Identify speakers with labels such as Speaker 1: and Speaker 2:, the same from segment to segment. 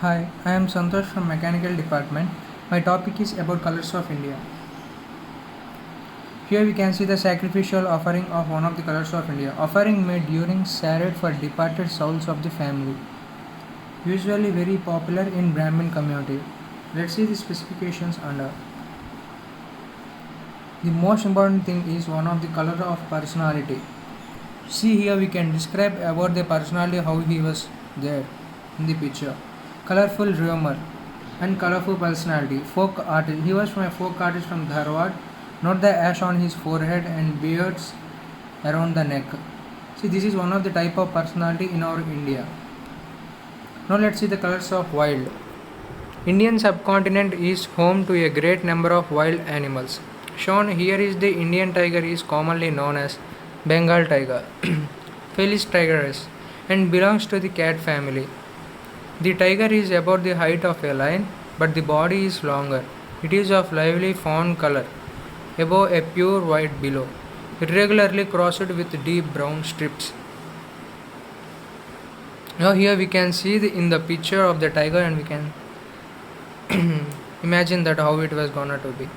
Speaker 1: Hi, I am Santosh from Mechanical Department. My topic is about colors of India. Here we can see the sacrificial offering of one of the colors of India. Offering made during Sarad for departed souls of the family. Usually very popular in Brahmin community. Let's see the specifications under. The most important thing is one of the color of personality. See here we can describe about the personality how he was there in the picture. Colorful rumor and colorful personality. Folk artist. He was from a folk artist from Dharwad. Note the ash on his forehead and beards around the neck. See, this is one of the type of personality in our India. Now let's see the colors of wild. Indian subcontinent is home to a great number of wild animals. Shown here is the Indian tiger is commonly known as Bengal tiger, Felis tigris, and belongs to the cat family. The tiger is about the height of a lion, but the body is longer. It is of lively fawn color, above a pure white below, irregularly crossed with deep brown strips. Now here we can see in the picture of the tiger, and we can imagine that how it was gonna to be.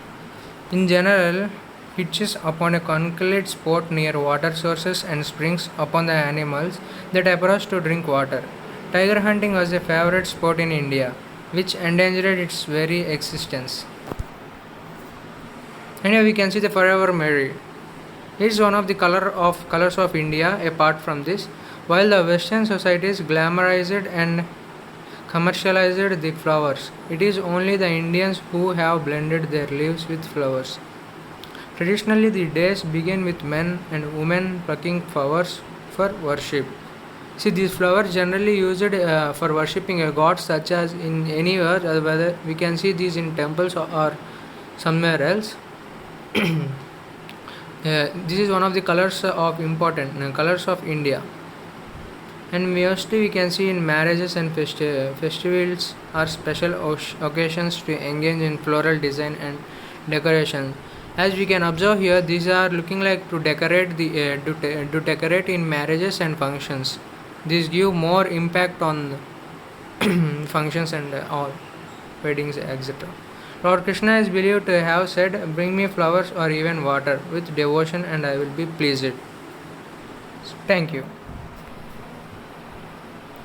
Speaker 1: In general, hitches upon a concrete spot near water sources and springs upon the animals that approach to drink water. Tiger hunting was a favorite sport in India, which endangered its very existence. And here we can see the Forever Married. It is one of the colors of India. Apart from this, while the Western societies glamorized and commercialized the flowers, it is only the Indians who have blended their lives with flowers. Traditionally, the days begin with men and women plucking flowers for worship. See, these flowers generally used for worshipping a god, such as in anywhere, whether we can see these in temples or somewhere else. This is one of the colors of important colors of India, and mostly we can see in marriages and festivals or special occasions to engage in floral design and decoration. As we can observe here, these are looking like to decorate to decorate in marriages and functions. These give more impact on functions and all weddings, etc. Lord Krishna is believed to have said, "Bring me flowers or even water with devotion, and I will be pleased." Thank you.